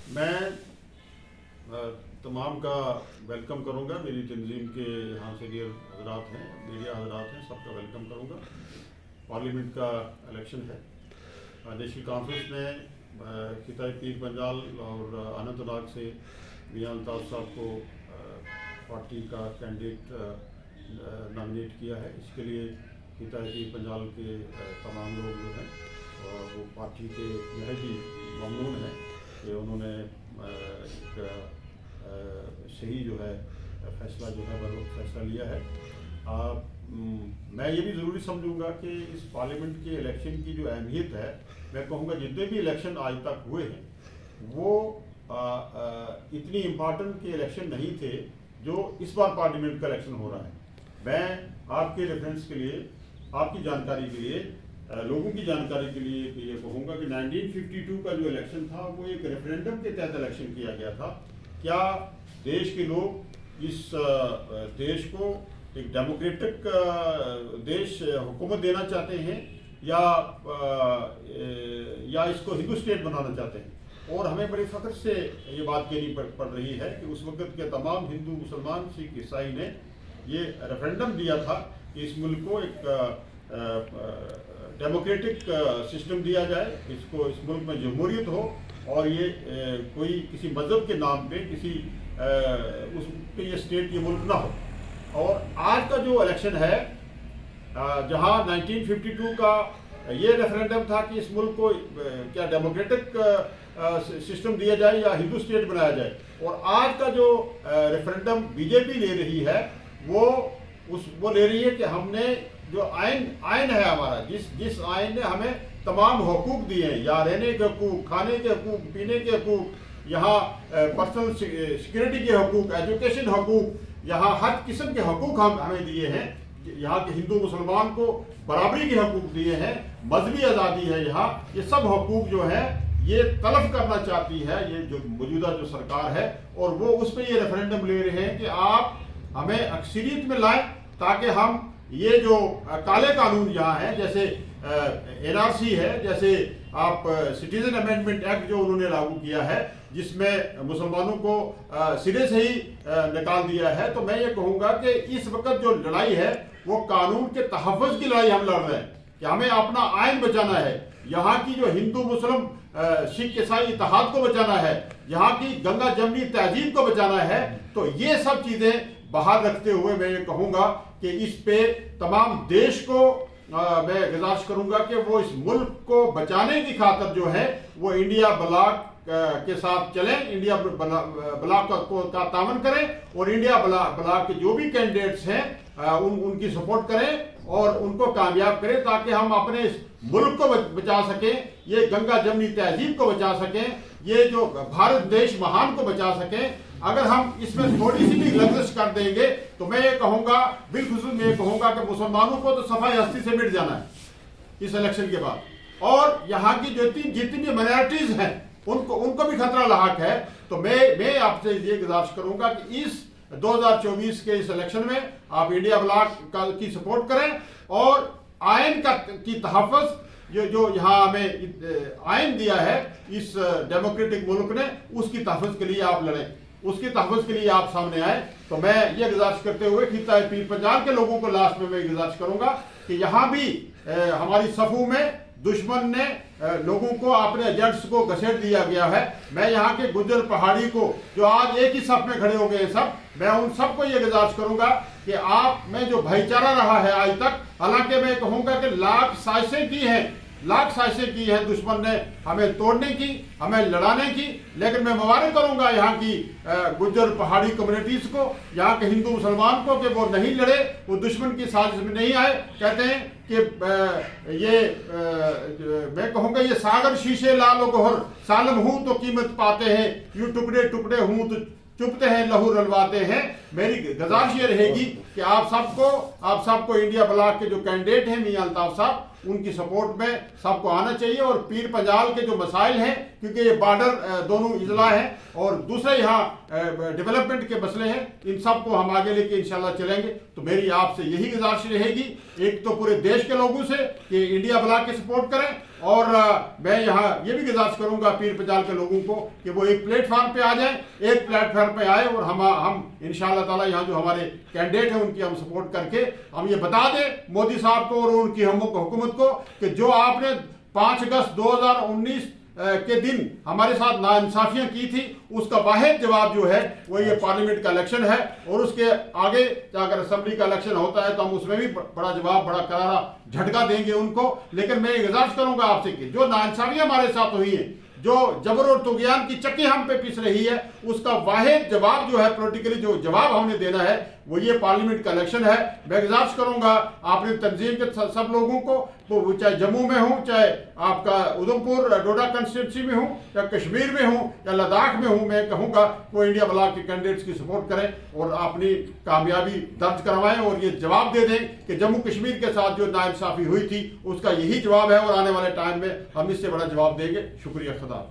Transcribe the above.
मैं तमाम का वेलकम करूंगा। मेरी तंजीम के यहाँ से ये हजरात हैं, मीडिया हजरात हैं, सबका वेलकम करूंगा। पार्लियामेंट का इलेक्शन है। नेशनल कॉन्फ्रेंस ने खिताई पीर पंजाल और अनंतनाग से मियां अल्ताफ साहब को पार्टी का कैंडिडेट नॉमिनेट किया है। इसके लिए खिताई पीर पंजाल के तमाम लोग जो हैं और वो पार्टी के यह भी ममनून हैं कि उन्होंने एक सही जो है फैसला जो है बर वक्त फैसला लिया है। मैं ये भी ज़रूरी समझूंगा कि इस पार्लियामेंट के इलेक्शन की जो अहमियत है, मैं कहूँगा जितने भी इलेक्शन आज तक हुए हैं वो इतनी इम्पॉर्टेंट के इलेक्शन नहीं थे जो इस बार पार्लियामेंट का इलेक्शन हो रहा है। मैं आपके रेफरेंस के लिए, आपकी जानकारी के लिए, लोगों की जानकारी के लिए ये कहूँगा कि 1952 का जो इलेक्शन था वो एक रेफरेंडम के तहत इलेक्शन किया गया था। क्या देश के लोग इस देश को एक डेमोक्रेटिक देश हुकूमत देना चाहते हैं या इसको हिंदू स्टेट बनाना चाहते हैं? और हमें बड़े फख्र से ये बात कहनी पड़ रही है कि उस वक्त के तमाम हिंदू, मुसलमान, सिख, ईसाई ने ये रेफरेंडम दिया था कि इस मुल्क को एक डेमोक्रेटिक सिस्टम दिया जाए, इसको इस मुल्क में जमहूरियत हो और ये कोई किसी मज़हब के नाम पे किसी उस पे ये स्टेट, ये मुल्क ना हो। और आज का जो इलेक्शन है, जहां 1952 का ये रेफरेंडम था कि इस मुल्क को क्या डेमोक्रेटिक सिस्टम दिया जाए या हिंदू स्टेट बनाया जाए, और आज का जो रेफरेंडम बीजेपी ले रही है वो ले रही है कि हमने जो आयन है हमारा, जिस आयन ने हमें तमाम हुकूक दिए हैं, या रहने के हुकूक, खाने के हुकूक, पीने के हुकूक, यहाँ पर्सनल सिक्योरिटी के हुकूक, एजुकेशन हुकूक, यहाँ हर किस्म के हुकूक हमें दिए हैं। यहाँ के हिंदू मुसलमान को बराबरी के हुकूक दिए हैं, मजहबी आज़ादी है यहाँ। ये सब हुकूक जो है ये तलब करना चाहती है ये जो मौजूदा जो सरकार है, और वो उस पर ये रेफरेंडम ले रहे हैं कि आप हमें अक्सरियत में लाएं ताकि हम ये जो काले कानून यहाँ हैं, जैसे एनआरसी है, जैसे आप सिटीजन अमेंडमेंट एक्ट जो उन्होंने लागू किया है, जिसमें मुसलमानों को सिरे से ही निकाल दिया है, तो मैं ये कहूँगा कि इस वक्त जो लड़ाई है वो कानून के तहफ़्फ़ुज़ की लड़ाई हम लड़ रहे हैं कि हमें अपना आयन बचाना है, यहाँ की जो हिंदू मुस्लिम सिख ईसाई इत्तेहाद को बचाना है, यहाँ की गंगा जमनी तहजीब को बचाना है। तो ये सब चीज़ें बाहर रखते हुए मैं ये कहूँगा कि इस पे तमाम देश को मैं गुजारिश करूँगा कि वो इस मुल्क को बचाने की खातिर जो है वो इंडिया ब्लॉक के साथ चलें, इंडिया ब्लॉक का तामन करें और इंडिया ब्लॉक के जो भी कैंडिडेट्स हैं उनकी सपोर्ट करें और उनको कामयाब करें ताकि हम अपने इस मुल्क को बचा सकें, ये गंगा जमनी तहजीब को बचा सकें, ये जो भारत देश महान को बचा सकें। अगर हम इसमें थोड़ी सी भी लग्जिश कर देंगे तो मैं ये कहूँगा, बिलखुसूस मैं ये कहूँगा कि मुसलमानों को तो सफाई हस्ती से मिट जाना है इस इलेक्शन के बाद, और यहाँ की जितनी भी माइनॉरिटीज हैं उनको भी खतरा लाक है। तो मैं आपसे ये गुजारिश करूँगा कि इस 2024 के इस इलेक्शन में आप इंडिया ब्लॉक की सपोर्ट करें और आयन की तहफ़्फ़ुज़ जो यहाँ हमें आयन दिया है इस डेमोक्रेटिक मुल्क ने, उसकी तहफ़्फ़ुज़ के लिए आप लड़ें, उसकी तहफ़्फ़ुज़ के लिए आप सामने आए। तो मैं ये गुजारिश करते हुए खिताई पीर पंजाल के लोगों को लास्ट में मैं गुजारिश करूँगा कि यहाँ भी हमारी सफ़ू में दुश्मन ने लोगों को, अपने एजेंट्स को घसीट दिया गया है। मैं यहाँ के गुज्जर पहाड़ी को जो आज एक ही सफ में खड़े हो गए सब, मैं उन सबको ये गुजारिश करूंगा कि आप में जो भाईचारा रहा है आज तक, हालांकि मैं कहूँगा कि लाख साजिशें की हैं दुश्मन ने हमें तोड़ने की, हमें लड़ाने की, लेकिन मैं मुबारक करूंगा यहाँ की गुज्जर पहाड़ी कम्युनिटीज़ को, यहाँ के हिंदू मुसलमान को कि वो नहीं लड़े, वो दुश्मन की साजिश में नहीं आए। कहते हैं कि मैं कहूँगा ये सागर शीशे लाल गोहर सालम हूँ तो कीमत पाते हैं, यूँ टुकड़े टुकड़े हूँ तो चुपते हैं लहू रलवाते हैं। मेरी गुजारिश ये रहेगी कि आप सबको इंडिया ब्लॉक के जो कैंडिडेट हैं मियां अल्ताफ साहब, उनकी सपोर्ट में सबको आना चाहिए। और पीर पंजाल के जो मसाइल हैं, क्योंकि ये बॉर्डर दोनों इजला है और दूसरे यहाँ डेवलपमेंट के मसले हैं, इन सबको हम आगे लेके इंशाल्लाह चलेंगे। तो मेरी आपसे यही गुजारिश रहेगी, एक तो पूरे देश के लोगों से कि इंडिया ब्लॉक की सपोर्ट करें, और मैं यहाँ ये भी गुजारिश करूंगा पीर पंजाल के लोगों को कि वो एक प्लेटफॉर्म पे आ जाएं, एक प्लेटफॉर्म पे आए, और हम इंशाल्लाह ताला यहाँ जो हमारे कैंडिडेट हैं उनकी हम सपोर्ट करके हम ये बता दें मोदी साहब को और उनकी हुकूमत को कि जो आपने 5 अगस्त 2019 के दिन हमारे साथ नाइंसाफियां की थी, उसका वाहिद जवाब जो है वो ये पार्लियामेंट का इलेक्शन है। और उसके आगे अगर असेंबली का इलेक्शन होता है तो हम उसमें भी बड़ा जवाब, बड़ा करारा झटका देंगे उनको। लेकिन मैं गुजारिश करूंगा आपसे कि जो नाइंसाफियां हमारे साथ हुई है, जो जबर और तुगयान की चक्की हम पे पिस रही है, उसका वाहिद जवाब जो है, पॉलिटिकली जो जवाब हमने देना है वो ये पार्लियामेंट का इलेक्शन है। मैं गुजारिश करूंगा आपने तंजीम के सब लोगों को, वो चाहे जम्मू में हो, चाहे आपका उधमपुर डोडा कंस्टिट्यूंसी में हो, या कश्मीर में हो, या लद्दाख में हो, मैं कहूँगा वो इंडिया ब्लॉक के कैंडिडेट्स की सपोर्ट करें और अपनी कामयाबी दर्ज करवाएं और ये जवाब दे दें कि जम्मू कश्मीर के साथ जो नाइंसाफी हुई थी उसका यही जवाब है, और आने वाले टाइम में हम इससे बड़ा जवाब देंगे। शुक्रिया, खुदा।